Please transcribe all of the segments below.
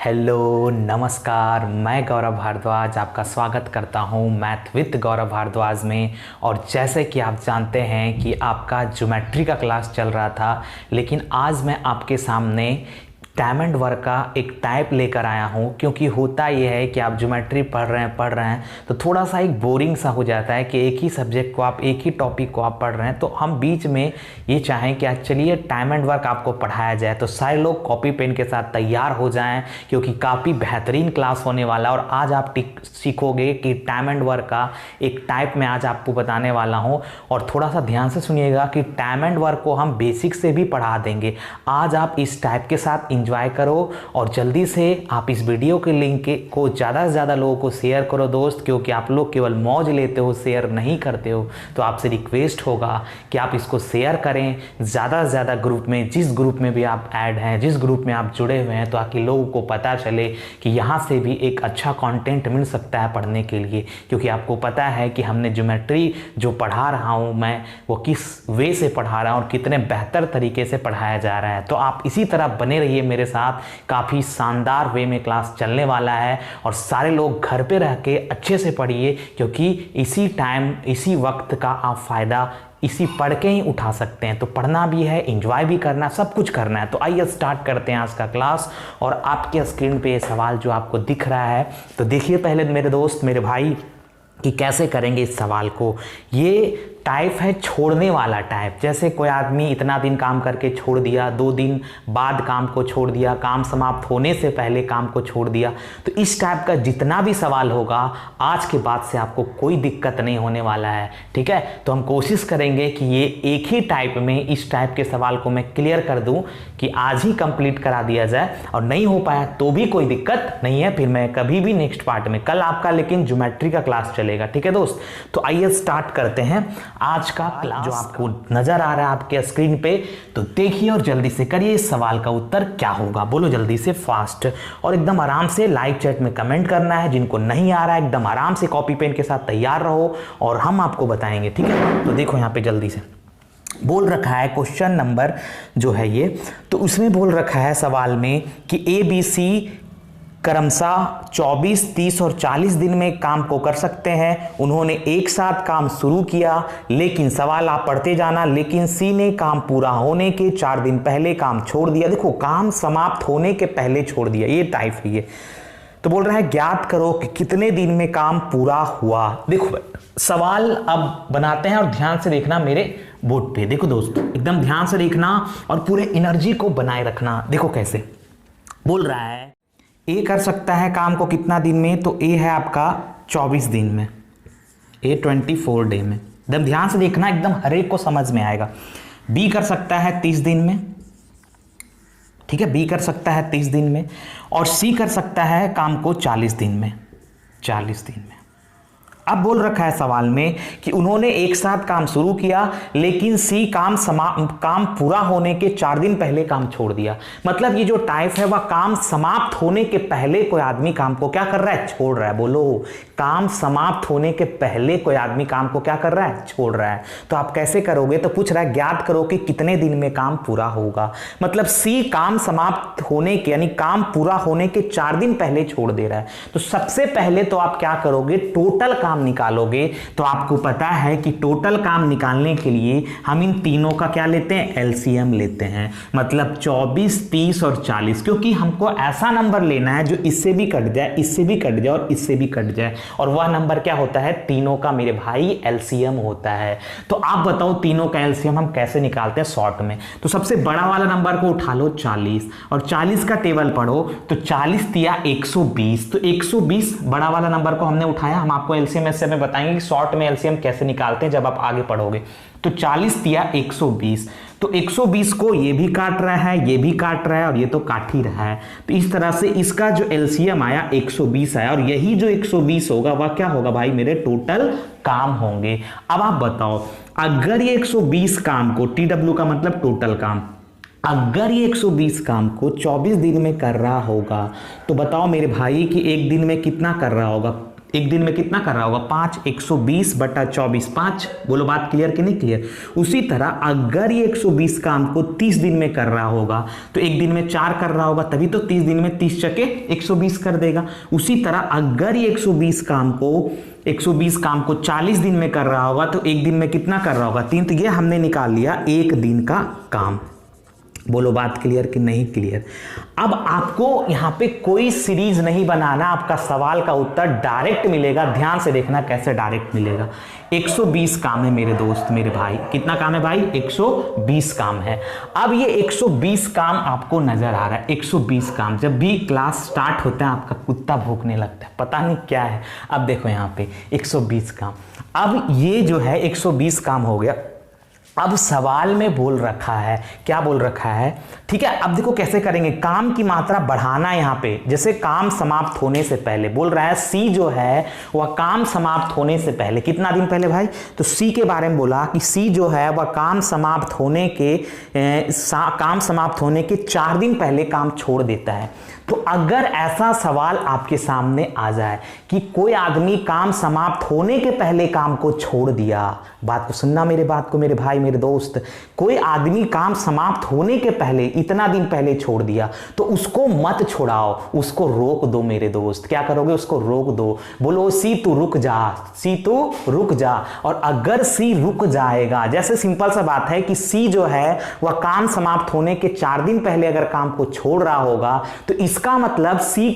Hello नमस्कार, मैं गौरव भारद्वाज आपका स्वागत करता हूं मैथ विद गौरव भारद्वाज में। और जैसे कि आप जानते हैं कि आपका ज्योमेट्री का क्लास चल रहा था, लेकिन आज मैं आपके सामने डायमंड वर्क का एक टाइप लेकर आया हूं, क्योंकि होता यह है कि आप ज्योमेट्री पढ़ रहे हैं तो थोड़ा सा एक बोरिंग सा हो जाता है कि एक ही सब्जेक्ट को आप, एक ही टॉपिक को आप पढ़ रहे हैं। तो हम बीच में ये चाहें कि आज चलिए डायमंड वर्क आपको पढ़ाया जाए, तो सारे लोग कॉपी पेन के साथ तैयार हो जाएं, क्योंकि काफ़ी बेहतरीन क्लास होने वाला है। और आज आप सीखोगे कि डायमंड वर्क का एक टाइप मैं आज आपको बताने वाला हूँ। और थोड़ा सा ध्यान से सुनिएगा कि डायमंड वर्क को हम बेसिक से भी पढ़ा देंगे। आज आप इस टाइप के साथ एंजॉय करो और जल्दी से आप इस वीडियो के लिंक को ज़्यादा से ज़्यादा लोगों को शेयर करो दोस्त, क्योंकि आप लोग केवल मौज लेते हो, शेयर नहीं करते हो। तो आपसे रिक्वेस्ट होगा कि आप इसको शेयर करें ज़्यादा से ज़्यादा ग्रुप में, जिस ग्रुप में भी आप ऐड हैं, जिस ग्रुप में आप जुड़े हुए हैं, ताकि लोगों को पता चले कि यहाँ से भी एक अच्छा कंटेंट मिल सकता है पढ़ने के लिए। क्योंकि आपको पता है कि हमने ज्योमेट्री जो पढ़ा रहा हूँ मैं, वो किस वे से पढ़ा रहा हूँ और कितने बेहतर तरीके से पढ़ाया जा रहा है। तो आप इसी तरह बने रहिए मेरे साथ, काफ़ी शानदार वे में क्लास चलने वाला है। और सारे लोग घर पे रह के अच्छे से पढ़िए, क्योंकि इसी टाइम, इसी वक्त का आप फ़ायदा इसी पढ़ के ही उठा सकते हैं। तो पढ़ना भी है, एंजॉय भी करना, सब कुछ करना है। तो आइए स्टार्ट करते हैं आज का क्लास। और आपके स्क्रीन पे ये सवाल जो आपको दिख रहा है, तो देखिए पहले मेरे दोस्त, मेरे भाई, कि कैसे करेंगे इस सवाल को। ये टाइप है छोड़ने वाला टाइप। जैसे कोई आदमी इतना दिन काम करके छोड़ दिया, 2 दिन बाद काम को छोड़ दिया, काम समाप्त होने से पहले काम को छोड़ दिया। तो इस टाइप का जितना भी सवाल होगा, आज के बाद से आपको कोई दिक्कत नहीं होने वाला है, ठीक है। तो हम कोशिश करेंगे कि ये एक ही टाइप में, इस टाइप के सवाल को मैं क्लियर कर दूं कि आज ही कंप्लीट करा दिया जाए। और नहीं हो पाया तो भी कोई दिक्कत नहीं है, फिर मैं कभी भी नेक्स्ट पार्ट में, कल आपका लेकिन ज्योमेट्री का क्लास चलेगा, ठीक है दोस्त। तो आइए स्टार्ट करते हैं आज का क्लास। जो आपको नजर आ रहा है आपके स्क्रीन पे, तो देखिए और जल्दी से करिए इस सवाल का उत्तर क्या होगा। बोलो जल्दी से, फास्ट, और एकदम आराम से लाइव चैट में कमेंट करना है। जिनको नहीं आ रहा है एकदम आराम से कॉपी पेन के साथ तैयार रहो और हम आपको बताएंगे, ठीक है। तो देखो यहाँ पे जल्दी से बोल रखा है क्वेश्चन नंबर जो है ये, तो उसमें बोल रखा है सवाल में कि ABC क्रमशः 24, 30 और 40 दिन में काम को कर सकते हैं। उन्होंने एक साथ काम शुरू किया, लेकिन सवाल आप पढ़ते जाना, लेकिन सी ने काम पूरा होने के 4 दिन पहले काम छोड़ दिया। देखो, काम समाप्त होने के पहले छोड़ दिया, ये टाइप है ये। तो बोल रहा है ज्ञात करो कि कितने दिन में काम पूरा हुआ। देखो सवाल अब बनाते हैं और ध्यान से देखना मेरे बोर्ड पे। देखो दोस्तों, एकदम ध्यान से देखना और पूरे एनर्जी को बनाए रखना। देखो कैसे बोल रहा है, ए कर सकता है काम को कितना दिन में, तो ए है आपका 24 दिन में, ए 24 डे में। एकदम ध्यान से देखना, एकदम हर एक को समझ में आएगा। बी कर सकता है 30 दिन में, ठीक है, बी कर सकता है 30 दिन में। और सी कर सकता है काम को 40 दिन में, 40 दिन में। अब बोल रखा है सवाल में कि उन्होंने एक साथ काम शुरू किया, लेकिन सी काम पूरा होने के 4 दिन पहले काम छोड़ दिया। मतलब ये जो टाइप है वह काम समाप्त होने के पहले कोई आदमी काम को क्या कर रहा है, छोड़ रहा है। बोलो, काम समाप्त होने के पहले कोई आदमी काम को क्या कर रहा है, छोड़ रहा है। तो आप कैसे करोगे, तो पूछ रहा है ज्ञात करो कि कितने दिन में काम पूरा होगा। मतलब सी काम समाप्त होने के, यानी काम पूरा होने के 4 दिन पहले छोड़ दे रहा है। तो सबसे पहले तो आप क्या करोगे, टोटल काम निकालोगे। तो आपको पता है कि टोटल काम निकालने के लिए हम इन तीनों का क्या लेते हैं, एलसीएम लेते हैं। मतलब 24, 30 और 40, क्योंकि हमको ऐसा नंबर लेना है जो इससे भी कट जाए, इससे भी कट जाए और इससे भी कट जाए। और वह नंबर क्या होता है, तीनों का मेरे भाई एलसीएम होता है। तो आप बताओ तीनों का एलसीएम हम कैसे निकालते हैं शॉर्ट में। तो सबसे बड़ा वाला नंबर को उठा लो 40, और 40 का टेबल पढ़ो, तो 40 दिया 120। तो 120 बड़ा वाला नंबर को हमने उठाया। हम आपको एलसीएम से में बताएंगे कि शॉर्ट में एलसीएम कैसे निकालते हैं जब आप आगे पढ़ोगे। तो 40 दिया 120, तो 120 को ये भी काट रहा है, ये भी काट रहा है और ये तो काट ही रहा है। तो इस तरह से इसका जो एलसीएम आया 120 आया, और यही जो 120 होगा वह क्या होगा भाई, मेरे टोटल काम होंगे। अब आप बताओ, अगर ये 120 काम को, TW का मतलब टोटल काम, अगर ये 120 काम को 24 दिन में कर रहा होगा, तो बताओ मेरे भाई कि एक दिन में कितना कर रहा होगा। एक दिन में कितना कर रहा होगा 5, 120/24, 5। बोलो बात क्लियर कि नहीं क्लियर। उसी तरह अगर ये 120 काम को 30 दिन में कर रहा होगा तो एक दिन में 4 कर रहा होगा, तभी तो 30 दिन में 30 चके 120 कर देगा। उसी तरह अगर ये 120 काम को 40 दिन में कर रहा होगा तो एक दिन में कितना कर रहा होगा 3। तो ये हमने निकाल लिया एक दिन का काम। बोलो बात क्लियर कि नहीं क्लियर। अब आपको यहां पे कोई सीरीज नहीं बनाना, आपका सवाल का उत्तर डायरेक्ट मिलेगा। ध्यान से देखना कैसे डायरेक्ट मिलेगा। 120 काम है मेरे दोस्त मेरे भाई, कितना काम है भाई 120 काम है। अब ये 120 काम आपको नजर आ रहा है। 120 काम, जब भी क्लास स्टार्ट होता है आपका कुत्ता भौंकने लगता है, पता नहीं क्या है। अब देखो यहाँ पे 120 काम, अब ये जो है 120 काम हो गया। अब सवाल में बोल रखा है, क्या बोल रखा है, ठीक है। अब देखो कैसे करेंगे, काम की मात्रा बढ़ाना है यहाँ पे। जैसे काम समाप्त होने से पहले बोल रहा है, सी जो है वह काम समाप्त होने से पहले कितना दिन पहले भाई, तो सी के बारे में बोला कि सी जो है वह काम समाप्त होने के 4 दिन पहले काम छोड़ देता है। तो अगर ऐसा सवाल आपके सामने आ जाए कि कोई आदमी काम समाप्त होने के पहले काम को छोड़ दिया, बात को सुनना मेरे बात को मेरे भाई मेरे दोस्त, कोई आदमी काम समाप्त होने के पहले इतना दिन पहले छोड़ दिया तो उसको मत छोड़ाओ, उसको रोक दो मेरे दोस्त। क्या करोगे, उसको रोक दो। बोलो सी तू रुक जा, सी तू रुक जा। और अगर सी रुक जाएगा, जैसे सिंपल सा बात है कि सी जो है वह काम समाप्त होने के 4 दिन पहले अगर काम को छोड़ रहा होगा तो इसका मतलब सी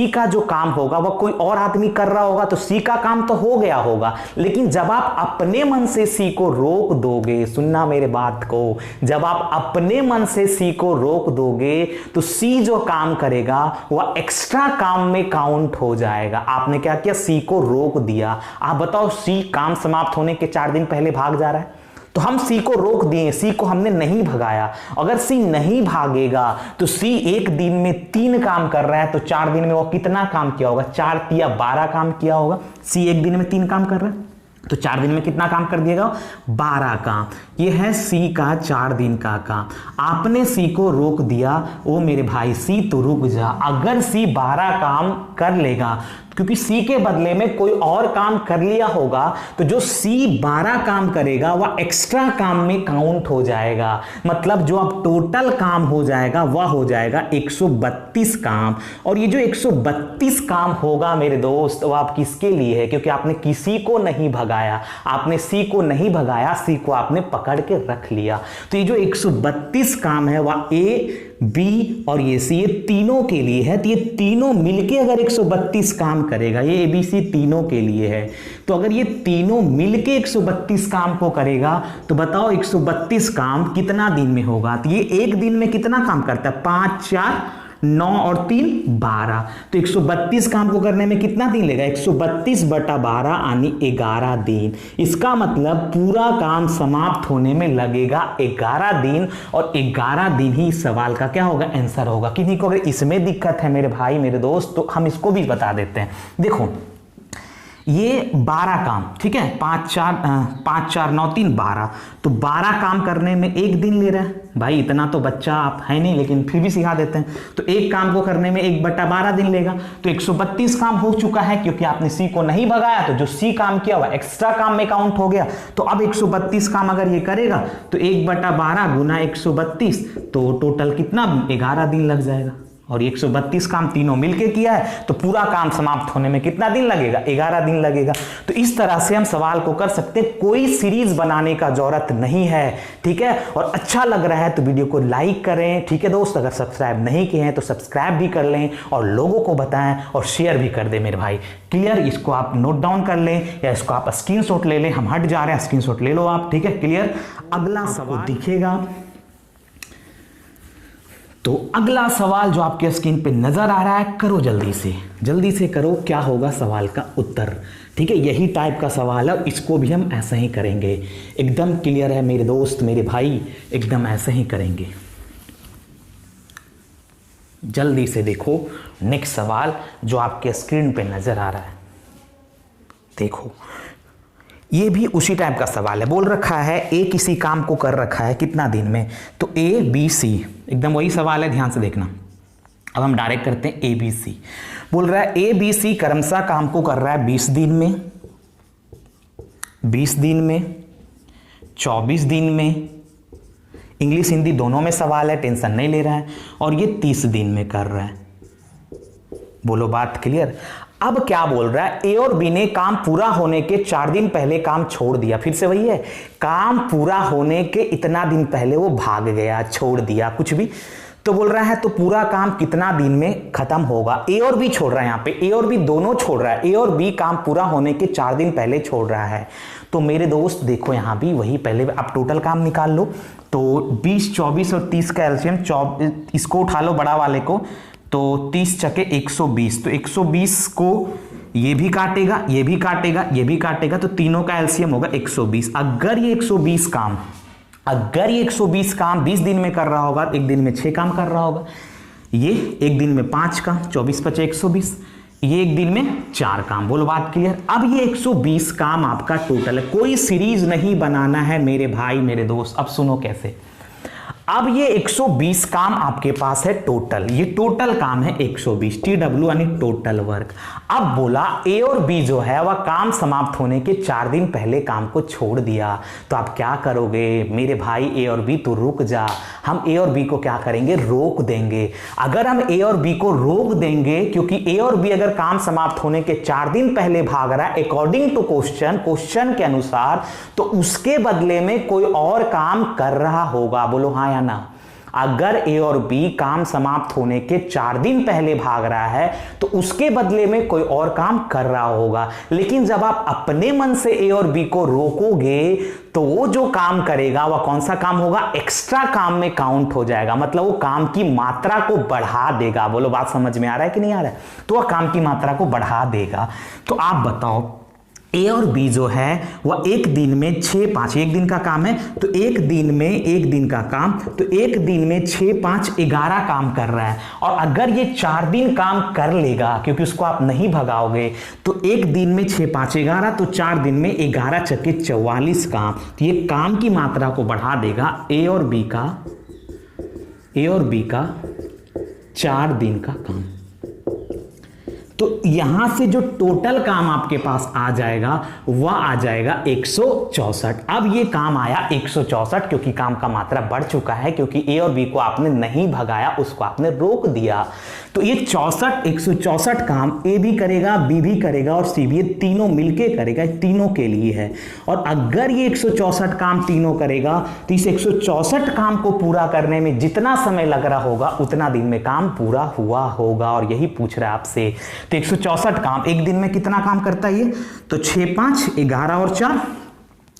का जो काम होगा वह कोई और आदमी कर रहा होगा, तो सी का काम तो हो गया होगा। लेकिन जब आप अपने मन से सी को रोक दोगे, सुनना मेरे बात को, जब आप अपने मन से सी को रोक दोगे तो सी जो काम करेगा वह एक्स्ट्रा काम में काउंट हो जाएगा। आपने क्या किया, सी को रोक दिया। आप बताओ सी काम समाप्त होने के 4 दिन पहले भाग जा रहा है, तो हम सी को रोक दिए, सी को हमने नहीं भगाया। अगर सी नहीं भागेगा तो सी एक दिन में 3 काम कर रहा है, तो 4 दिन में वो कितना काम किया होगा, 4 या 12 काम किया होगा। सी एक दिन में 3 काम कर रहा है तो 4 दिन में कितना काम कर दिएगा, 12 काम। ये है सी का 4 दिन का काम। आपने सी को रोक दिया, ओ मेरे भाई सी तो रुक जा। अगर सी 12 काम कर लेगा, क्योंकि सी के बदले में कोई और काम कर लिया होगा, तो जो सी 12 काम करेगा वह एक्स्ट्रा काम में काउंट हो जाएगा। मतलब जो अब टोटल काम हो जाएगा वह हो जाएगा 132 काम। और ये जो 132 काम होगा मेरे दोस्त, वो आप किसके लिए है, क्योंकि आपने किसी को नहीं भगाया, आपने सी को नहीं भगाया, सी को आपने पकड़ के रख लिया। तो ये जो 132 काम है वह ए, बी और ये सी, ये तीनों के लिए है। तो ये तीनों मिलके अगर 132 काम करेगा, ये एबीसी तीनों के लिए है, तो अगर ये तीनों मिलके 132 काम को करेगा तो बताओ 132 काम कितना दिन में होगा। तो ये एक दिन में कितना काम करता है, 5, 4, 9 और 3, 12। तो 132 काम को करने में कितना दिन लेगा, 132/12 यानी 11 दिन। इसका मतलब पूरा काम समाप्त होने में लगेगा 11 दिन, और 11 दिन ही इस सवाल का क्या होगा, आंसर होगा। किन्हीं को अगर इसमें दिक्कत है मेरे भाई मेरे दोस्त, तो हम इसको भी बता देते हैं। देखो ये 12 काम, ठीक है, 5, 4, 9, 3, 12। तो 12 काम करने में एक दिन ले रहा है। भाई इतना तो बच्चा आप है नहीं, लेकिन फिर भी सिखा देते हैं। तो एक काम को करने में 1/12 दिन लेगा। तो 132 काम हो चुका है, क्योंकि आपने सी को नहीं भगाया, तो जो सी काम किया हुआ एक्स्ट्रा काम में काउंट हो गया। तो अब 132 काम अगर ये करेगा तो 1/12 गुना 132, तो टोटल कितना 11 दिन लग जाएगा। और 132 काम तीनों मिलके किया है, तो पूरा काम समाप्त होने में कितना दिन लगेगा, 11 दिन लगेगा। तो इस तरह से हम सवाल को कर सकते हैं, कोई सीरीज बनाने का जरूरत नहीं है, ठीक है। और अच्छा लग रहा है तो वीडियो को लाइक करें, ठीक है दोस्त। अगर सब्सक्राइब नहीं किए हैं तो सब्सक्राइब भी कर लें, और लोगों को बताएं और शेयर भी कर दें मेरे भाई। क्लियर, इसको आप नोट डाउन कर लें या इसको आप स्क्रीनशॉट ले लें। हम हट जा रहे हैं, स्क्रीनशॉट ले लो आप, ठीक है। क्लियर, अगला सवाल दिखेगा। तो अगला सवाल जो आपके स्क्रीन पे नजर आ रहा है, करो जल्दी से करो, क्या होगा सवाल का उत्तर, ठीक है। यही टाइप का सवाल है, इसको भी हम ऐसे ही करेंगे। एकदम क्लियर है मेरे दोस्त मेरे भाई, एकदम ऐसे ही करेंगे। जल्दी से देखो नेक्स्ट सवाल जो आपके स्क्रीन पे नजर आ रहा है, देखो ये भी उसी टाइप का सवाल है। बोल रखा है ए किसी काम को कर रखा है कितना दिन में, तो ए बी सी, एकदम वही सवाल है, ध्यान से देखना। अब हम डायरेक्ट करते हैं ए बी सी। बोल रहा है ए बी सी क्रमशः काम को कर रहा है 20 दिन में, 20 दिन में, 24 दिन में। इंग्लिश हिंदी दोनों में सवाल है, टेंशन नहीं ले रहा है। और ये 30 दिन में कर रहा है। बोलो बात क्लियर। अब क्या बोल रहा है, ए और बी ने काम पूरा होने के 4 दिन पहले काम छोड़ दिया। फिर से वही है, काम पूरा होने के इतना दिन पहले वो भाग गया, छोड़ दिया कुछ भी। तो बोल रहा है तो पूरा काम कितना दिन में खत्म होगा। ए और बी छोड़ रहा है, यहां पे ए और बी दोनों छोड़ रहा है। ए और बी काम पूरा होने के 4 दिन पहले छोड़ रहा है। तो मेरे दोस्त देखो यहां भी वही, पहले आप टोटल काम निकाल लो। तो 20, 24 और 30 का एलसीएम, इसको उठा लो बड़ा वाले को, तो 30 चके 120। तो 120 को ये भी काटेगा, ये भी काटेगा, ये भी काटेगा, तो तीनों का एलसीएम होगा 120। अगर ये 120 काम 20 दिन में कर रहा होगा, एक दिन में 6 काम कर रहा होगा। ये एक दिन में 5 काम, 24 × 5 = 120। ये एक दिन में 4 काम। बोलो बात क्लियर। अब ये 120 काम आपका टोटल है। कोई सीरीज नहीं बनाना है मेरे भाई मेरे दोस्त। अब सुनो कैसे। अब ये 120 काम आपके पास है टोटल, ये टोटल काम है 120, TW यानी टोटल वर्क। अब बोला ए और बी जो है वह काम समाप्त होने के 4 दिन पहले काम को छोड़ दिया। तो आप क्या करोगे मेरे भाई ए और बी, तो रुक जा। हम ए और बी को क्या करेंगे, रोक देंगे। अगर हम ए और बी को रोक देंगे, क्योंकि ए और बी अगर काम समाप्त होने के 4 दिन पहले भाग रहा है अकॉर्डिंग टू क्वेश्चन के अनुसार, तो उसके बदले में कोई और काम कर रहा होगा। बोलो हाँ या ना। अगर ए और बी काम समाप्त होने के 4 दिन पहले भाग रहा है तो उसके बदले में कोई और काम कर रहा होगा। लेकिन जब आप अपने मन से ए और बी को रोकोगे तो वो जो काम करेगा वह कौन सा काम होगा, एक्स्ट्रा काम में काउंट हो जाएगा। मतलब वो काम की मात्रा को बढ़ा देगा। बोलो बात समझ में आ रहा है कि नहीं आ रहा है। तो वह काम की मात्रा को बढ़ा देगा। तो आप बताओ ए और बी जो है वह एक दिन में 6, 5, एक दिन का काम है, तो एक दिन में, एक दिन का काम, तो एक दिन में 6, 5, 11 काम कर रहा है। और अगर ये 4 दिन काम कर लेगा, क्योंकि उसको आप नहीं भगाओगे, तो एक दिन में 6, 5, 11, तो 4 दिन में 11 चके 44 काम। तो ये काम की मात्रा को बढ़ा देगा ए और बी का 4 दिन का काम। तो यहां से जो टोटल काम आपके पास आ जाएगा वह आ जाएगा 164। अब ये काम आया 164 क्योंकि काम का मात्रा बढ़ चुका है, क्योंकि ए और बी को आपने नहीं भगाया, उसको आपने रोक दिया। तो ये 164 काम ए भी करेगा, बी भी करेगा और सी भी, ये तीनों मिलके करेगा, तीनों के लिए है। और अगर ये 164 काम तीनों करेगा तो इस 164 काम को पूरा करने में जितना समय लग रहा होगा उतना दिन में काम पूरा हुआ होगा। और यही पूछ रहा है आपसे। तो 164 काम एक दिन में कितना काम करता है ये, तो 6, 5, 11 और 4,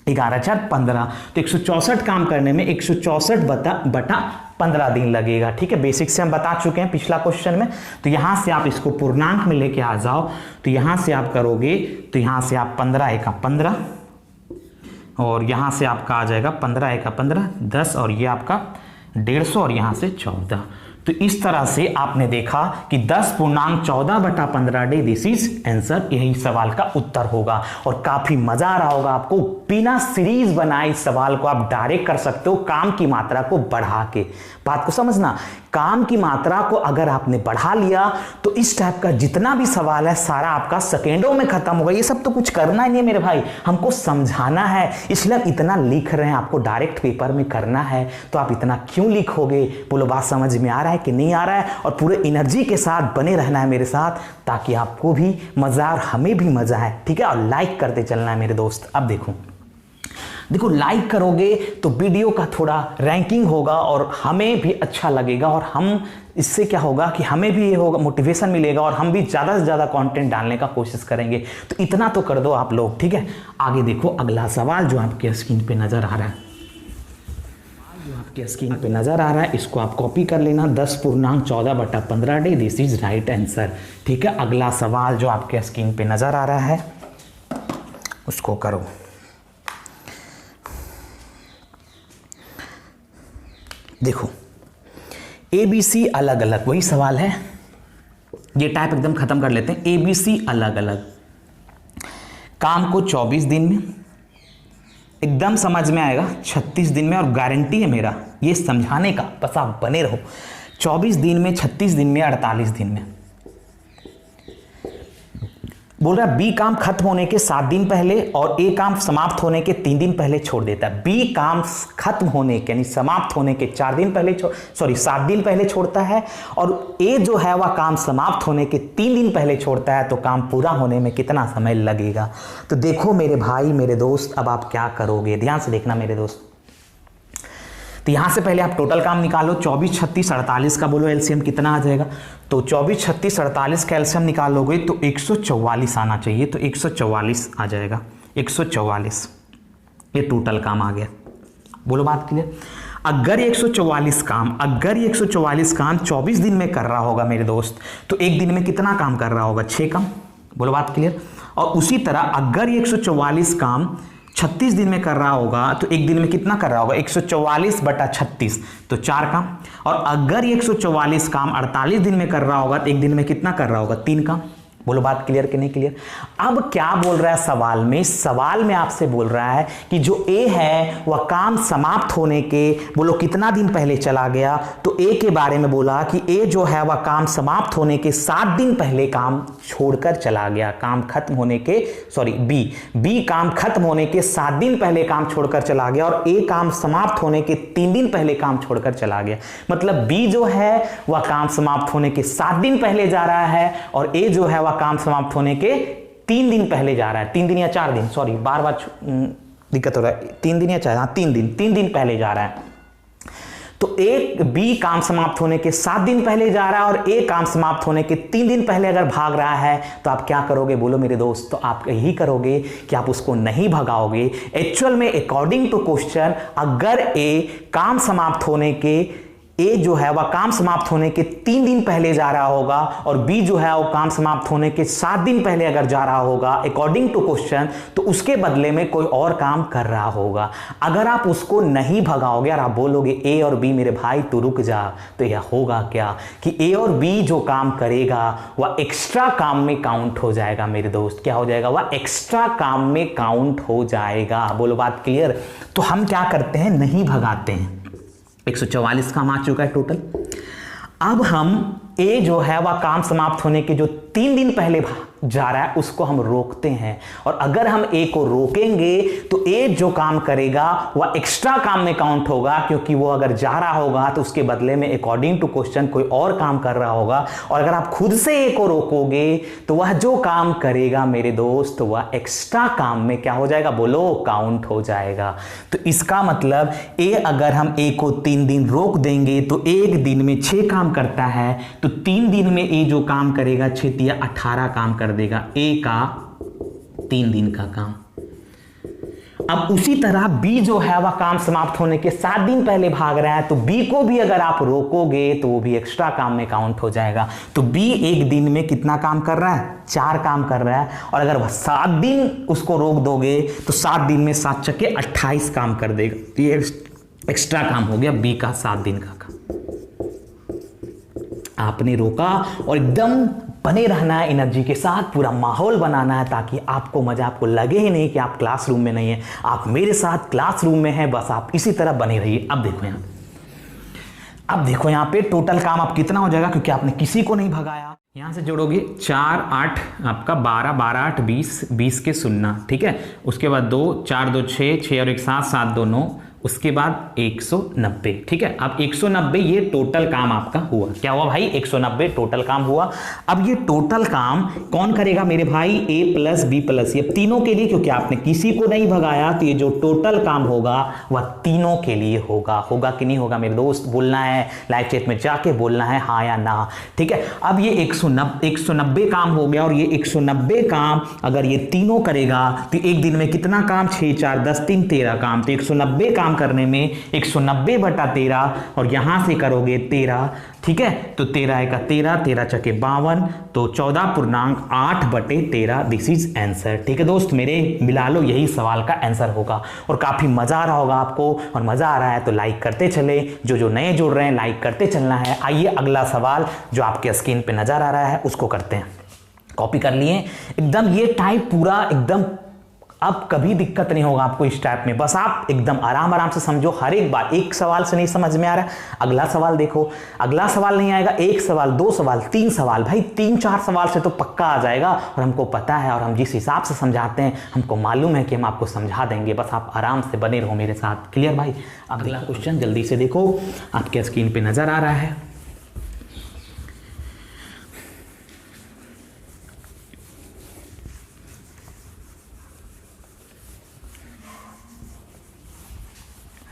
11, 4, 15। तो 164 काम करने में 164 बटा 15 दिन लगेगा। ठीक है, बेसिक से हम बता चुके हैं पिछला क्वेश्चन में। तो यहां से आप इसको पूर्णांक में लेके आ जाओ। तो यहां से आप करोगे तो यहां से आप 15 × 15 और यहां से आपका आ जाएगा 15 × 15 10 और ये आपका 150 और यहां से 14। तो इस तरह से आपने देखा कि 10.14/15 डे, दिस इज आंसर। यही सवाल का उत्तर होगा। और काफी मजा आ रहा होगा आपको। बिना सीरीज बनाए इस सवाल को आप डायरेक्ट कर सकते हो, काम की मात्रा को बढ़ा के। बात को समझना, काम की मात्रा को अगर आपने बढ़ा लिया तो इस टाइप का जितना भी सवाल है सारा आपका सेकेंडों में खत्म होगा। ये सब तो कुछ करना ही नहीं मेरे भाई, हमको समझाना है, इसलिए हम इतना लिख रहे हैं। आपको डायरेक्ट पेपर में करना है तो आप इतना क्यों लिखोगे। बोलो बात समझ में आ रहा है कि नहीं आ रहा है। और पूरे एनर्जी के साथ बने रहना है मेरे साथ, ताकि आपको भी मजा और हमें भी मजा है। ठीक है, और लाइक करते चलना है मेरे दोस्त। अब देखो लाइक करोगे तो वीडियो का थोड़ा रैंकिंग होगा और हमें भी अच्छा लगेगा। और हम इससे क्या होगा कि हमें भी ये होगा, मोटिवेशन मिलेगा और हम भी ज़्यादा से ज़्यादा कंटेंट डालने का कोशिश करेंगे। तो इतना तो कर दो आप लोग। ठीक है, आगे देखो अगला सवाल जो आपके स्क्रीन पे नज़र आ रहा है, इसको आप कॉपी कर लेना। 10.14/15 day, this is right answer. ठीक है, अगला सवाल जो आपके स्क्रीन पे नज़र आ रहा है उसको करो। देखो ABC अलग अलग, वही सवाल है। ये टाइप एकदम खत्म कर लेते हैं। ABC अलग अलग, काम को 24 दिन में, एकदम समझ में आएगा 36 दिन में। और गारंटी है मेरा ये समझाने का, बस आप बने रहो। 24 दिन में, 36 दिन में, 48 दिन में। बोल रहा है बी काम खत्म होने के 7 दिन पहले और ए काम समाप्त होने के 3 दिन पहले छोड़ देता है। बी काम खत्म होने के यानी समाप्त होने के 7 दिन पहले छोड़ता है और ए जो है वह काम समाप्त होने के 3 दिन पहले छोड़ता है। तो काम पूरा होने में कितना समय लगेगा? तो देखो मेरे भाई, मेरे दोस्त, अब आप क्या करोगे, ध्यान से देखना मेरे दोस्त। तो यहां से पहले आप टोटल काम निकालो। 24, 36, 48 का बोलो एलसीएम कितना आ जाएगा? तो 24, 36, 48 का एलसीएम निकालोगे तो 144 आना चाहिए। तो 144 आ जाएगा, 144। ये टोटल काम आ गया। बोलो बात क्लियर? अगर ये 144 काम 24 दिन में कर रहा होगा मेरे दोस्त, तो एक दिन में कितना काम कर रहा होगा? 6 काम। बोलो बात क्लियर? और उसी तरह अगर ये 144 काम 36 दिन में कर रहा होगा तो एक दिन में कितना कर रहा होगा? 144/36, तो 4 काम। और अगर ये 144 काम 48 दिन में कर रहा होगा तो एक दिन में कितना कर रहा होगा? 3 काम। बोलो बात क्लियर कि नहीं क्लियर? अब क्या बोल रहा है सवाल में आपसे बोल रहा है कि जो ए है वह काम समाप्त होने के, बोलो कितना दिन पहले चला गया? तो ए के बारे में बोला कि ए जो है वह काम समाप्त होने के 7 दिन पहले काम छोड़कर चला गया। काम खत्म होने के बी काम खत्म होने के 7 दिन पहले काम छोड़कर चला गया और ए काम समाप्त होने के 3 दिन पहले काम छोड़कर चला गया। मतलब बी जो है वह काम समाप्त होने के 7 दिन पहले जा रहा है और ए जो है काम समाप्त होने के 3 दिन पहले जा रहा है। 3 दिन या 4 दिन, सॉरी बार बार दिक्कत हो रहा है। 3 दिन या 4, हाँ 3 दिन पहले जा रहा है। तो एक बी काम समाप्त होने के 7 दिन पहले जा रहा है और ए काम समाप्त होने के 3 दिन पहले अगर भाग रहा है तो आप क्या करोगे? बोलो मेरे दोस्त। तो आप यही करोगे कि आप उसको नहीं भगाओगे। एक्चुअल में अकॉर्डिंग टू क्वेश्चन, अगर ए काम समाप्त होने के ए जो है वह काम समाप्त होने के 3 दिन पहले जा रहा होगा और बी जो है वो काम समाप्त होने के 7 दिन पहले अगर जा रहा होगा अकॉर्डिंग टू क्वेश्चन, तो उसके बदले में कोई और काम कर रहा होगा। अगर आप उसको नहीं भगाओगे और आप बोलोगे ए और बी मेरे भाई तू रुक जा, तो यह होगा क्या कि ए और बी जो काम करेगा वह एक्स्ट्रा काम में काउंट हो जाएगा मेरे दोस्त। क्या हो जाएगा? वह एक्स्ट्रा काम में काउंट हो जाएगा। बोलो बात क्लियर? तो हम क्या करते हैं? नहीं भगाते हैं। 144 काम आ चुका है टोटल। अब हम ए जो है वह काम समाप्त होने के जो 3 दिन पहले जा रहा है उसको हम रोकते हैं। और अगर हम ए को रोकेंगे तो ए जो काम करेगा वह एक्स्ट्रा काम में काउंट होगा, क्योंकि वो अगर जा रहा होगा तो उसके बदले में अकॉर्डिंग टू क्वेश्चन कोई और काम कर रहा होगा। और अगर आप खुद से ए को रोकोगे तो वह जो काम करेगा मेरे दोस्त वह एक्स्ट्रा काम में क्या हो जाएगा? बोलो काउंट हो जाएगा। तो इसका मतलब ए अगर हम ए को 3 दिन रोक देंगे तो एक दिन में 6 काम करता है, तो 3 दिन में ए जो काम करेगा 6 या 18 काम कर देगा ए का 3 दिन का काम। अब उसी तरह बी जो है वह काम समाप्त होने के 7 दिन पहले भाग रहा है, तो बी को भी अगर आप रोकोगे तो वो भी एक्स्ट्रा काम में काउंट हो जाएगा। तो बी एक दिन में कितना काम कर रहा है? 4 काम कर रहा है। और अगर वह 7 दिन उसको रोक दोगे तो 7 दिन में 7 चक्के 28 काम कर देगा। ये एक्स्ट्रा काम हो गया बी का 7 दिन का काम। आपने रोका और एकदम बने रहना है एनर्जी के साथ, पूरा माहौल बनाना है ताकि आपको मजा, आपको लगे ही नहीं कि आप क्लासरूम में नहीं है, आप मेरे साथ क्लासरूम में हैं। बस आप इसी तरह बने रहिए। अब देखो यहाँ पे टोटल काम आप कितना हो जाएगा, क्योंकि आपने किसी को नहीं भगाया। यहां से जोड़ोगे 4, 8 आपका 12, 12, 8, 20, 20 के 0, ठीक है। उसके बाद 2, 4, 2, 6, 6 और 1 7, 7, 2, 9, उसके बाद 190, ठीक है। अब 190 ये टोटल काम आपका हुआ। क्या हुआ भाई? 190 टोटल काम हुआ। अब ये टोटल काम कौन करेगा मेरे भाई? ए प्लस बी प्लस, ये तीनों के लिए, क्योंकि आपने किसी को नहीं भगाया तो ये जो टोटल काम होगा वह तीनों के लिए होगा। होगा कि नहीं होगा मेरे दोस्त? बोलना है, लाइव चैट में जाके बोलना है हाँ या ना, ठीक है। अब ये 190 काम हो गया और ये 190 काम अगर ये तीनों करेगा तो एक दिन में कितना काम? 6, 4, 10, 3, 13 काम। तो 190 काम करने में 190/13 और यहां से करोगे 13, ठीक है। तो 13 का 13, 13 चके 52, तो 14.8/13 दिस इज आंसर, ठीक है दोस्त। मेरे मिला लो, यही सवाल का आंसर होगा। और काफी मजा आ रहा होगा आपको, और मजा आ रहा है तो लाइक करते चले। जो नए जुड़ रहे हैं लाइक करते चलना है। आइए अगला सवाल जो आपके स्क्रीन पे नजर आ रहा है उसको करते हैं। कॉपी कर लिए एकदम, ये टाइप पूरा एकदम अब कभी दिक्कत नहीं होगा आपको इस टाइप में। बस आप एकदम आराम आराम से समझो, हर एक बार। एक सवाल से नहीं समझ में आ रहा है, अगला सवाल देखो, अगला सवाल नहीं आएगा, एक सवाल, दो सवाल, तीन सवाल, भाई 3-4 सवाल से तो पक्का आ जाएगा। और हमको पता है, और हम जिस हिसाब से समझाते हैं हमको मालूम है कि हम आपको समझा देंगे। बस आप आराम से बने रहो मेरे साथ। क्लियर भाई? अगला क्वेश्चन जल्दी से देखो, आपके स्क्रीन पे नजर आ रहा है।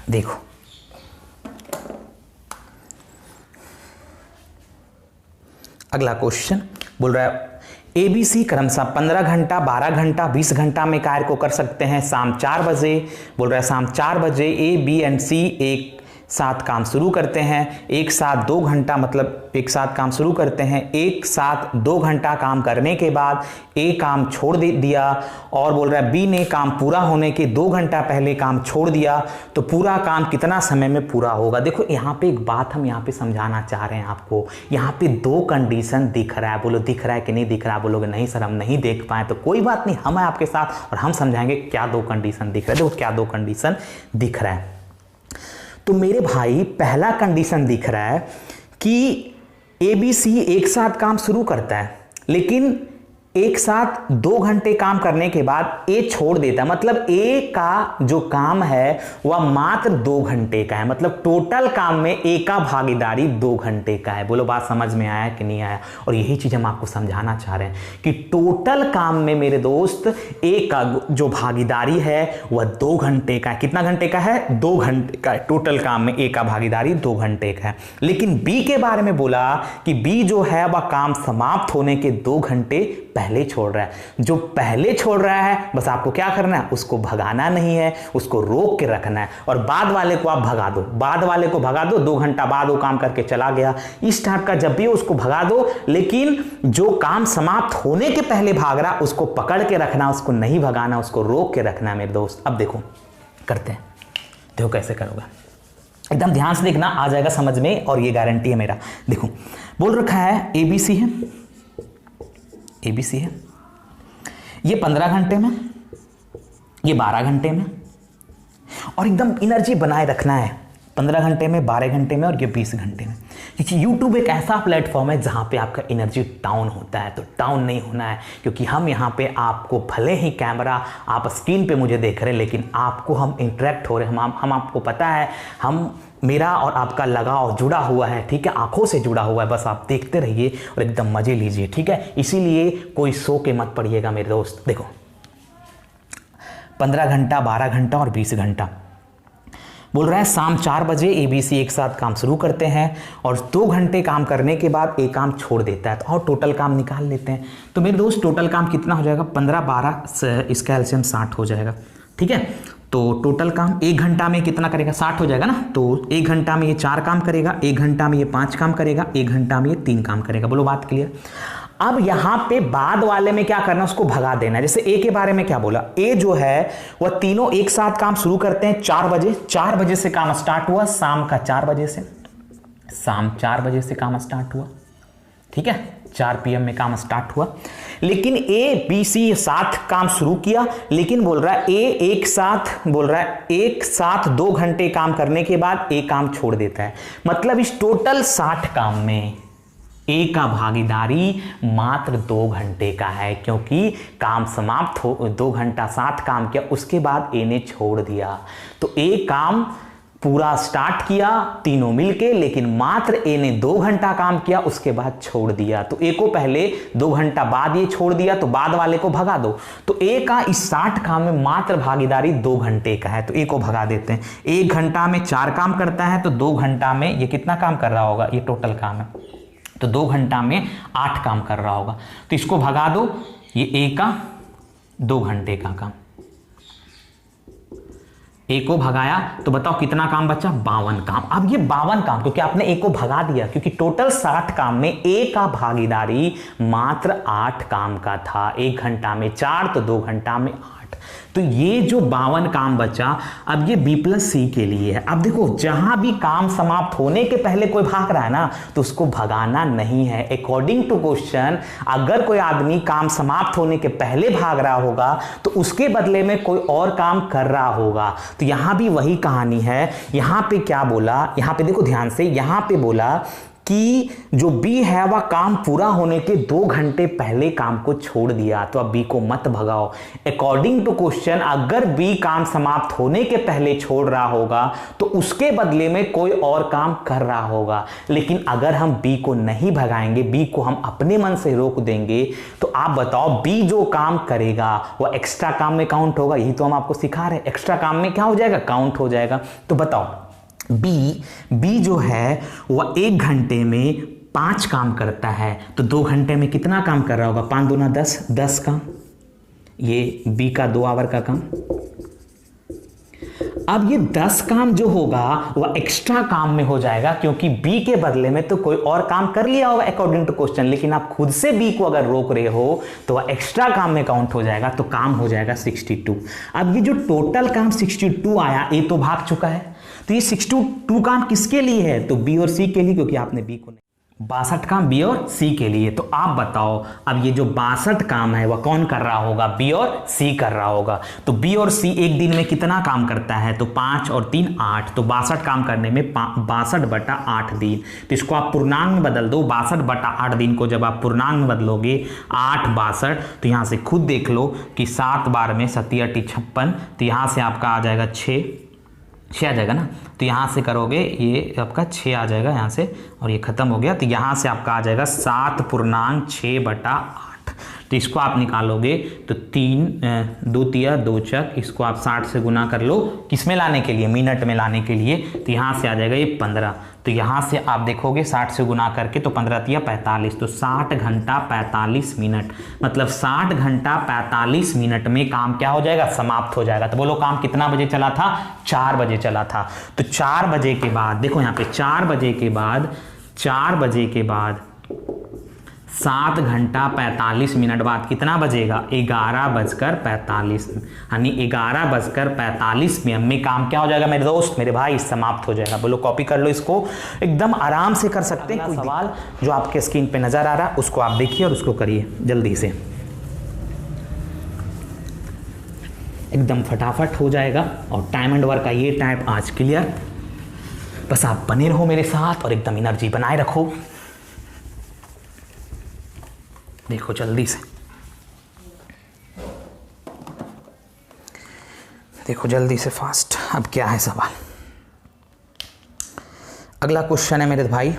देखो, अगला क्वेश्चन बोल रहा है ABC क्रमशः 15 घंटा, 12 घंटा, 20 घंटा में कार्य को कर सकते हैं। शाम 4 बजे बोल रहा है, शाम 4 बजे A, B एंड C एक साथ काम शुरू करते हैं। एक साथ 2 घंटा, मतलब एक साथ काम शुरू करते हैं। एक साथ 2 घंटा काम करने के बाद A काम छोड़ दिया, और बोल रहा है B ने काम पूरा होने के 2 घंटा पहले काम छोड़ दिया, तो पूरा काम कितना समय में पूरा होगा। देखो यहाँ पे एक बात हम यहाँ पे समझाना चाह रहे हैं आपको। यहाँ पे 2 कंडीशन दिख रहा है, बोलो दिख रहा है कि नहीं दिख रहा है? बोलोगे नहीं सर हम नहीं देख पाए, तो कोई बात नहीं, हम हैं आपके साथ और हम समझाएंगे क्या 2 कंडीशन दिख रहा है। देखो क्या 2 कंडीशन दिख रहा है। तो मेरे भाई पहला कंडीशन दिख रहा है कि ABC एक साथ काम शुरू करता है, लेकिन एक साथ 2 घंटे काम करने के बाद A छोड़ देता है। मतलब A का जो काम है वह मात्र 2 घंटे का है। मतलब टोटल काम में A का भागीदारी 2 घंटे का है। बोलो बात समझ में आया कि नहीं आया? और यही चीज हम आपको समझाना चाह रहे हैं कि टोटल काम में मेरे दोस्त A का जो भागीदारी है वह 2 घंटे का है। कितना घंटे का है? 2 घंटे का है। टोटल काम में A का भागीदारी 2 घंटे का है। लेकिन B के बारे में बोला कि B जो है वह काम समाप्त होने के 2 घंटे पहले छोड़ रहा है। जो पहले छोड़ रहा है बस आपको क्या करना है, उसको भगाना नहीं है, उसको रोक के रखना है। और बाद वाले को आप भगा दो, बाद वाले को भगा दो, 2 घंटा बाद वो काम करके चला गया, इस टाइप का जब भी उसको भगा दो। लेकिन जो काम समाप्त होने के पहले भाग रहा उसको पकड़ के रखना, उसको नहीं भगाना, उसको रोक के रखना है मेरे दोस्त। अब देखो करते हैं, देखो कैसे करोगे, एकदम ध्यान से देखना, आ जाएगा समझ में, और ये गारंटी है मेरा। देखो बोल रखा है ABC है, ABC है, ये 15 घंटे में, ये 12 घंटे में, और एकदम एनर्जी बनाए रखना है 15 घंटे में, 12 घंटे में, और ये 20 घंटे में। क्योंकि YouTube एक ऐसा प्लेटफॉर्म है जहाँ पे आपका एनर्जी डाउन होता है, तो डाउन नहीं होना है। क्योंकि हम यहाँ पे आपको, भले ही कैमरा आप स्क्रीन पे मुझे देख रहे हैं, लेकिन आपको हम इंटरेक्ट हो रहे हैं, हम आपको पता है, हम मेरा और आपका लगाव जुड़ा हुआ है, ठीक है, आंखों से जुड़ा हुआ है। बस आप देखते रहिए और एकदम मजे लीजिए, ठीक है। इसीलिए कोई सो के मत पड़िएगा मेरे दोस्त। देखो 15 घंटा, 12 घंटा और 20 घंटा बोल रहा है। शाम 4 बजे ABC एक साथ काम शुरू करते हैं, और 2 घंटे काम करने के बाद A काम छोड़ देता है। तो और टोटल काम निकाल लेते हैं। तो मेरे दोस्त टोटल काम कितना हो जाएगा? 15, 12, इसका एलसीएम 60 हो जाएगा, ठीक है। तो टोटल काम 1 घंटा में कितना करेगा? 60 हो जाएगा ना। तो 1 घंटा में ये 4 काम करेगा, 1 घंटा में ये 5 काम करेगा, 1 घंटा में ये 3 काम करेगा। बोलो बात क्लियर? अब यहां पे बाद वाले में क्या करना, उसको भगा देना है। जैसे A के बारे में क्या बोला, A जो है वह तीनों एक साथ काम शुरू करते हैं 4 बजे। 4 बजे से काम स्टार्ट हुआ, शाम का 4 बजे से, शाम 4 बजे से काम स्टार्ट हुआ, ठीक है, 4 PM में काम स्टार्ट हुआ। लेकिन ABC साथ काम शुरू किया, लेकिन बोल रहा है A एक साथ, बोल रहा है एक साथ 2 घंटे काम करने के बाद A काम छोड़ देता है। मतलब इस टोटल 60 काम में A का भागीदारी मात्र 2 घंटे का है, क्योंकि काम समाप्त हो 2 घंटा साथ काम किया, उसके बाद A ने छोड़ दिया। तो A काम पूरा स्टार्ट किया तीनों मिलके, लेकिन मात्र A ने 2 घंटा काम किया, उसके बाद छोड़ दिया। तो A को पहले 2 घंटा बाद ये छोड़ दिया, तो बाद वाले को भगा दो। तो A का इस 60 काम में मात्र भागीदारी 2 घंटे का है, तो A को भगा देते हैं। 1 घंटा में 4 काम करता है, तो 2 घंटा में ये कितना काम कर रहा होगा? ये टोटल काम है, तो 2 घंटा में 8 काम कर रहा होगा। तो इसको भगा दो, ये A का 2 घंटे का काम, A को भगाया तो बताओ कितना काम बचा? 52 काम। अब ये 52 काम, क्योंकि आपने A को भगा दिया, क्योंकि टोटल 60 काम में A का भागीदारी मात्र 8 काम का था। 1 घंटा में 4, तो 2 घंटा में 8। 8। तो ये जो 52 काम बचा, अब ये B+C के लिए है। अब देखो जहां भी काम समाप्त होने के पहले कोई भाग रहा है ना, तो उसको भगाना नहीं है। अकॉर्डिंग टू क्वेश्चन, अगर कोई आदमी काम समाप्त होने के पहले भाग रहा होगा तो उसके बदले में कोई और काम कर रहा होगा। तो यहां भी वही कहानी है। यहां पे क्या बोला, यहां पे देखो ध्यान से, यहां पे बोला कि जो बी है वह काम पूरा होने के 2 घंटे पहले काम को छोड़ दिया। तो अब बी को मत भगाओ। अकॉर्डिंग टू क्वेश्चन, अगर बी काम समाप्त होने के पहले छोड़ रहा होगा तो उसके बदले में कोई और काम कर रहा होगा। लेकिन अगर हम बी को नहीं भगाएंगे, बी को हम अपने मन से रोक देंगे, तो आप बताओ बी जो काम करेगा वह एक्स्ट्रा काम में काउंट होगा। यही तो हम आपको सिखा रहे हैं, एक्स्ट्रा काम में क्या हो जाएगा, काउंट हो जाएगा। तो बताओ बी जो है वह 1 घंटे में 5 काम करता है, तो 2 घंटे में कितना काम कर रहा होगा, 5 दूना 10 काम। ये बी का 2 आवर का काम। अब ये 10 काम जो होगा वह एक्स्ट्रा काम में हो जाएगा, क्योंकि बी के बदले में तो कोई और काम कर लिया होगा अकॉर्डिंग टू क्वेश्चन। लेकिन आप खुद से बी को अगर रोक रहे हो तो वह एक्स्ट्रा काम में काउंट हो जाएगा, तो काम हो जाएगा 62। अब ये जो टोटल काम 62 आया, ये तो भाग चुका है। तो ये 62 काम किसके लिए है, तो बी और सी के लिए, क्योंकि आपने बी को नहीं। 62 काम बी और सी के लिए। तो आप बताओ अब ये जो 62 काम है वह कौन कर रहा होगा, बी और सी कर रहा होगा। तो बी और सी एक दिन में कितना काम करता है, तो 5 और 3 8, तो 62 काम करने में 62/8 दिन। तो इसको आप पूर्णांक में बदल दो। 62/8 दिन को जब आप पूर्णांक में बदलोगे 8 62, तो यहां से खुद देख लो कि 7 बार में 7 8 56, तो यहां से आपका आ जाएगा 6 आ जाएगा ना। तो यहाँ से करोगे ये आपका 6 आ जाएगा यहाँ से, और ये खत्म हो गया। तो यहाँ से आपका आ जाएगा 7/6/8। तो इसको आप निकालोगे तो 3 2 तिया 2 चक, इसको आप 60 से गुना कर लो, किस में लाने के लिए, मिनट में लाने के लिए। तो यहाँ से आ जाएगा ये 15। तो यहाँ से आप देखोगे 60 से गुना करके, तो 15 तिया 45, तो 60 घंटा 45 मिनट, मतलब 60 घंटा 45 मिनट में काम क्या हो जाएगा, समाप्त हो जाएगा। तो बोलो काम कितना बजे चला था, 4 बजे चला था। तो 4 बजे के बाद देखो यहाँ पे 4 बजे के बाद 7 घंटा 45 मिनट बाद कितना बजेगा, 11:45, यानी 11:45 में काम क्या हो जाएगा मेरे दोस्त, मेरे भाई, समाप्त हो जाएगा। बोलो कॉपी कर लो, इसको एकदम आराम से कर सकते हैं। कोई सवाल जो आपके स्क्रीन पे नजर आ रहा है उसको आप देखिए और उसको करिए जल्दी से, एकदम फटाफट हो जाएगा। और टाइम एंड वर्क का ये टाइप आज क्लियर। बस आप बने रहो मेरे साथ और एकदम एनर्जी बनाए रखो। देखो जल्दी से, देखो जल्दी से फास्ट। अब क्या है सवाल, अगला क्वेश्चन है मेरे भाई।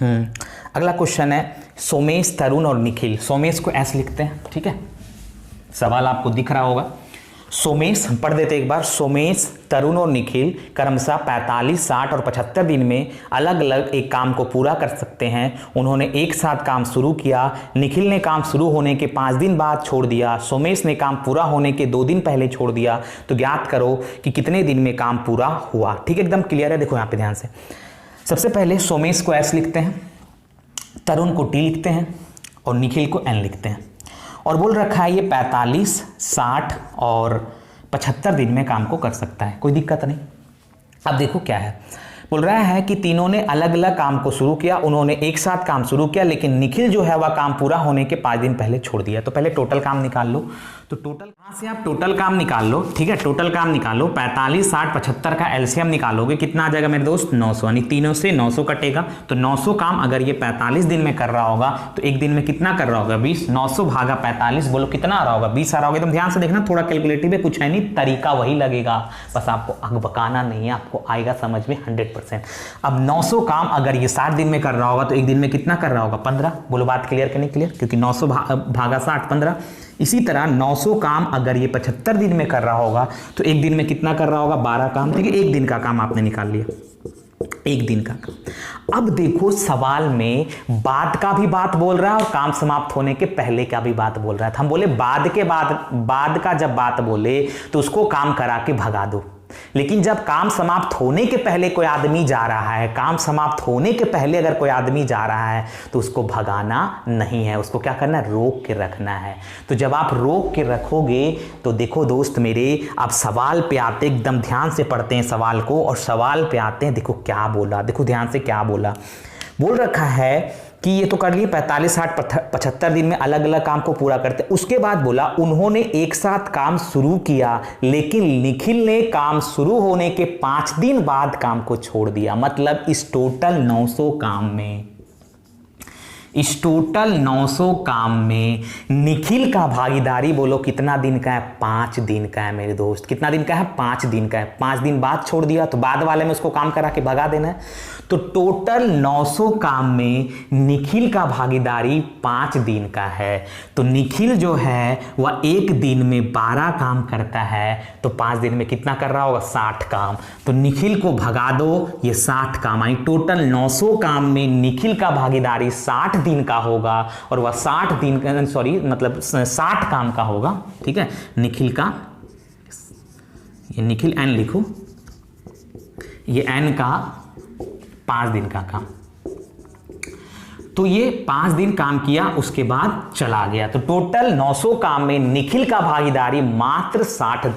अगला क्वेश्चन है सोमेश, तरुण और निखिल। सोमेश को ऐसे लिखते हैं, ठीक है, सवाल आपको दिख रहा होगा। सोमेश, हम पढ़ देते एक बार। सोमेश, तरुण और निखिल क्रमशः 45, 60 और 75 दिन में अलग अलग एक काम को पूरा कर सकते हैं। उन्होंने एक साथ काम शुरू किया। निखिल ने काम शुरू होने के 5 दिन बाद छोड़ दिया। सोमेश ने काम पूरा होने के 2 दिन पहले छोड़ दिया। तो ज्ञात करो कि कितने दिन में काम पूरा हुआ। ठीक है, एकदम क्लियर है। देखो यहाँ पे ध्यान से, सबसे पहले सोमेश को एस लिखते हैं, तरुण को टी लिखते हैं और निखिल को एन लिखते हैं। और बोल रखा है ये 45, 60 और 75 दिन में काम को कर सकता है, कोई दिक्कत नहीं। अब देखो क्या है, बोल रहा है कि तीनों ने अलग अलग काम को शुरू किया। उन्होंने एक साथ काम शुरू किया, लेकिन निखिल जो है वह काम पूरा होने के 5 दिन पहले छोड़ दिया। तो पहले टोटल काम निकाल लो। तो टोटल कहाँ से आप टोटल काम निकाल लो, ठीक है, टोटल काम निकालो। 45, 60, 75 का एलसीएम निकालोगे, कितना आ जाएगा मेरे दोस्त, 900, यानी तीनों से 900 कटेगा। तो 900 काम अगर ये 45 दिन में कर रहा होगा तो एक दिन में कितना कर रहा होगा, 20। 900 भागा 45, बोलो कितना आ रहा होगा, 20 आ रहा होगा। एकदम ध्यान से देखना, थोड़ा कैलकुलेटिव है, कुछ है नहीं, तरीका वही लगेगा, बस आपको अगबकाना नहीं है, आपको आएगा समझ में 100%। अब 900 काम अगर ये 60 दिन में कर रहा होगा तो एक दिन में कितना कर रहा होगा, 15। बोलो बात क्लियर कि नहीं क्लियर, क्योंकि 900 भागा 60 15। इसी तरह 900 काम अगर ये 75 दिन में कर रहा होगा तो एक दिन में कितना कर रहा होगा, 12 काम। ठीक है, एक दिन का काम आपने निकाल लिया, एक दिन का काम। अब देखो सवाल में बाद का भी बात बोल रहा है और काम समाप्त होने के पहले का भी बात बोल रहा है। हम बोले बाद के बाद का जब बात बोले तो उसको काम करा के भगा दो। लेकिन जब काम समाप्त होने के पहले कोई आदमी जा रहा है, काम समाप्त होने के पहले अगर कोई आदमी जा रहा है तो उसको भगाना नहीं है, उसको क्या करना है, रोक के रखना है। तो जब आप रोक के रखोगे तो देखो दोस्त मेरे, आप सवाल पे आते, एकदम ध्यान से पढ़ते हैं सवाल को, और सवाल पे आते हैं, देखो क्या बोला, देखो ध्यान से क्या बोला। बोल रखा है कि ये तो कर लिए 45, 60, 75 दिन में अलग अलग काम को पूरा करते। उसके बाद बोला उन्होंने एक साथ काम शुरू किया, लेकिन निखिल ने काम शुरू होने के 5 दिन बाद काम को छोड़ दिया। मतलब इस टोटल 900 काम में, इस टोटल 900 काम में निखिल का भागीदारी बोलो कितना दिन का है, 5 दिन का है मेरे दोस्त। कितना दिन का है, 5 दिन का है। 5 दिन बाद छोड़ दिया तो बाद वाले में उसको काम करा के भगा देना है। तो टोटल 900 काम में निखिल का भागीदारी 5 दिन का है। तो निखिल जो है वह एक दिन में 12 काम करता है, तो 5 दिन में कितना कर रहा होगा, 60 काम। तो निखिल को भगा दो, ये 60 काम आई। टोटल 900 काम में निखिल का भागीदारी 60 दिन का होगा, और वह 60 दिन का, सॉरी मतलब 60 काम का होगा। ठीक है, निखिल का, ये निखिल एन लिखो, ये एन का 5 दिन का काम। तो ये 5 दिन काम किया, उसके बाद चला गया। तो टोटल 900 काम में निखिल का भागीदारी मात्र 60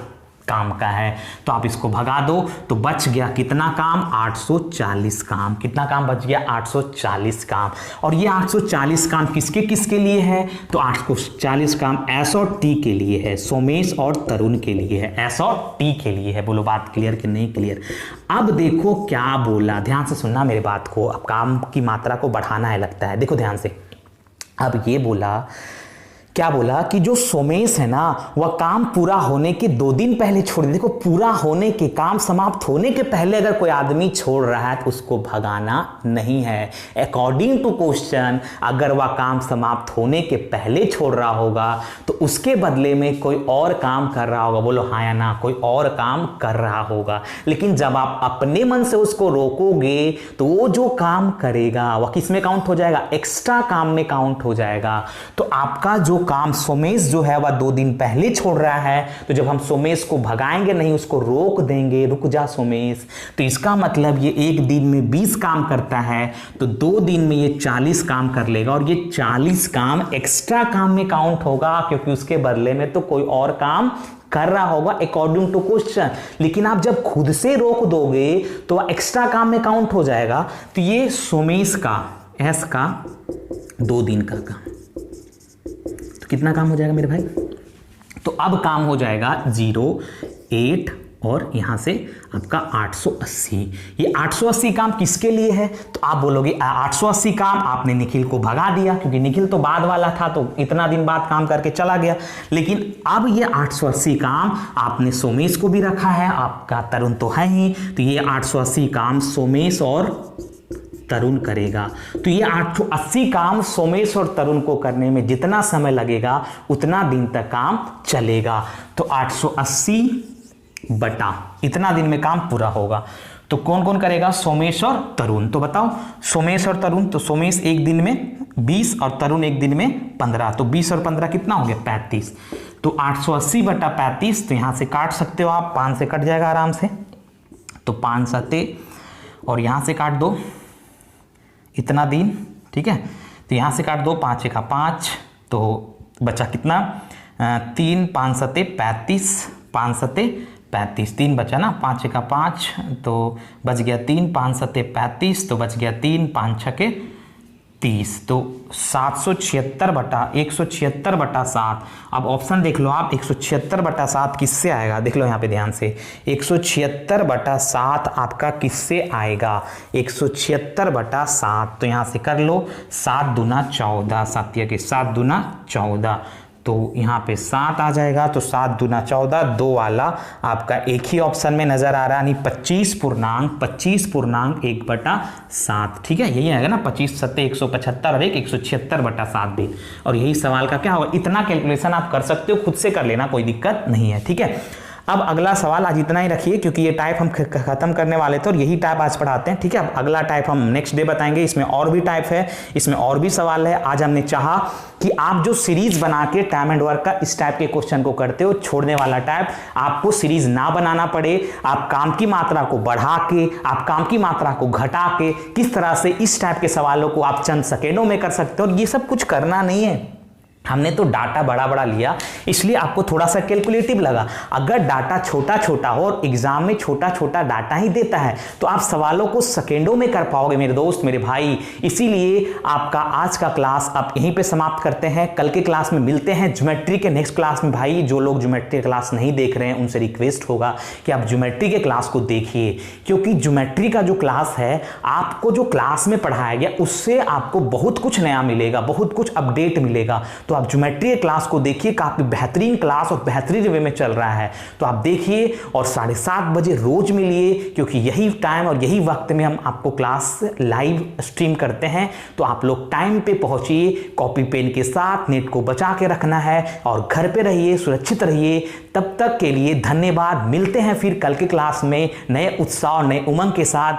काम का है। तो आप इसको भगा दो तो बच गया कितना काम, 840 काम। कितना काम बच गया, 840 काम। और ये 840 काम किसके किसके लिए है, तो 840 काम एस और टी के लिए है, सोमेश और तरुण के लिए है, एस और टी के लिए है। बोलो बात क्लियर कि नहीं क्लियर। अब देखो क्या बोला, ध्यान से सुनना मेरे बात को। अब काम की मात्रा को बढ़ाना है लगता है, देखो ध्यान से। अब ये बोला, क्या बोला कि जो सोमेश है ना वह काम पूरा होने के 2 दिन पहले छोड़ दे। देखो पूरा होने के, काम समाप्त होने के पहले अगर कोई आदमी छोड़ रहा है तो उसको भगाना नहीं है। अकॉर्डिंग टू क्वेश्चन, अगर वह काम समाप्त होने के पहले छोड़ रहा होगा तो उसके बदले में कोई और काम कर रहा होगा। बोलो हाँ या ना, कोई और काम कर रहा होगा। लेकिन जब आप अपने मन से उसको रोकोगे तो वो जो काम करेगा वह किस में काउंट हो जाएगा, एक्स्ट्रा काम में काउंट हो जाएगा। तो आपका जो काम सोमेश जो है वह 2 दिन पहले छोड़ रहा है, तो जब हम सोमेश को भगाएंगे नहीं, उसको रोक देंगे, रुक जा सोमेश, तो इसका मतलब ये एक दिन में 20 काम करता है, तो 2 दिन में ये 40 काम कर लेगा। और ये 40 काम एक्स्ट्रा काम में काउंट होगा, क्योंकि उसके बदले में तो कोई और काम कर रहा होगा अकॉर्डिंग टू क्वेश्चन। लेकिन आप जब खुद से रोक दोगे तो वह एक्स्ट्रा काम में काउंट हो जाएगा। तो ये सोमेश का, एस का 2 दिन का काम, तो कितना काम हो जाएगा मेरे भाई, तो अब काम हो जाएगा 0, 8 और यहां से आपका 880। ये 880 काम किसके लिए है, तो आप बोलोगे 880 काम आपने निखिल को भगा दिया, क्योंकि निखिल तो बाद वाला था, तो इतना दिन बाद काम करके चला गया। लेकिन अब ये 880 काम आपने सोमेश को भी रखा है, आपका तरुण तो है ही, तो ये 880 काम सोमेश और तरुण करेगा। तो ये 880 काम सोमेश और तरुण को करने में जितना समय लगेगा उतना दिन तक काम चलेगा। तो 880 बटा इतना दिन में काम पूरा होगा। तो कौन कौन करेगा, सोमेश और तरुण। तो बताओ सोमेश और तरुण, तो सोमेश एक दिन में 20 और तरुण एक दिन में 15, तो 20 और 15 कितना हो गया, 35। तो 880 बटा 35, तो यहां से काट सकते हो आप, 5 से कट जाएगा आराम से, तो 5 7 और यहां से काट दो इतना दिन, ठीक है। तो यहां से काट दो, 5 1 5, तो बचा कितना, 3 5 7 35, 5 7 35, 3 बचा ना, 5 1 5, तो बच गया 3, 5 7 35, तो बच गया 3, 5 6 30, तो 776 बटा 176 बटा 7। अब ऑप्शन देख लो आप, 176 बटा 7 किससे आएगा, देख लो यहाँ पे ध्यान से, 176 बटा 7 आपका किससे आएगा, 176 बटा 7, तो यहाँ से कर लो, 7 दूना 14, 7 के 7 दूना 14, तो यहाँ पे 7 आ जाएगा। तो 7 दूना 14, 2 वाला आपका एक ही ऑप्शन में नजर आ रहा है, यानी 25 पूर्णांक 1 बटा 7, ठीक है, यही आएगा ना, 25 7 175 और 1 176 बटा 7 भी। और यही सवाल का क्या होगा, इतना कैलकुलेशन आप कर सकते हो, खुद से कर लेना, कोई दिक्कत नहीं है, ठीक है। अब अगला सवाल आज इतना ही रखिए, क्योंकि ये टाइप हम खत्म करने वाले थे और यही टाइप आज पढ़ाते हैं, ठीक है। अब अगला टाइप हम नेक्स्ट डे बताएंगे, इसमें और भी टाइप है, इसमें और भी सवाल है। आज हमने चाहा कि आप जो सीरीज बना के टाइम एंड वर्क का इस टाइप के क्वेश्चन को करते हो, छोड़ने वाला टाइप, आपको सीरीज ना बनाना पड़े, आप काम की मात्रा को बढ़ा के, आप काम की मात्रा को घटा के किस तरह से इस टाइप के सवालों को आप चंद सेकेंडों में कर सकते हो। और ये सब कुछ करना नहीं है, हमने तो डाटा बड़ा बड़ा लिया इसलिए आपको थोड़ा सा कैलकुलेटिव लगा। अगर डाटा छोटा छोटा हो और एग्जाम में छोटा छोटा डाटा ही देता है तो आप सवालों को सेकेंडों में कर पाओगे मेरे दोस्त, मेरे भाई। इसीलिए आपका आज का क्लास आप यहीं पे समाप्त करते हैं। कल के क्लास में मिलते हैं ज्योमेट्री के नेक्स्ट क्लास में। भाई जो लोग ज्योमेट्री क्लास नहीं देख रहे हैं उनसे रिक्वेस्ट होगा कि आप ज्योमेट्री के क्लास को देखिए, क्योंकि ज्योमेट्री का जो क्लास है आपको जो क्लास में पढ़ाया गया उससे आपको बहुत कुछ नया मिलेगा, बहुत कुछ अपडेट मिलेगा। तो आप ज्योमेट्री के क्लास को देखिए, काफी बेहतरीन क्लास और बेहतरीन वे में चल रहा है, तो आप देखिए और 7:30 बजे रोज मिलिए, क्योंकि यही टाइम और यही वक्त में हम आपको क्लास लाइव स्ट्रीम करते हैं। तो आप लोग टाइम पे पहुंचिए, कॉपी पेन के साथ, नेट को बचा के रखना है और घर पे रहिए, सुरक्षित रहिए। तब तक के लिए धन्यवाद। मिलते हैं फिर कल के क्लास में नए उत्साह और नए उमंग के साथ।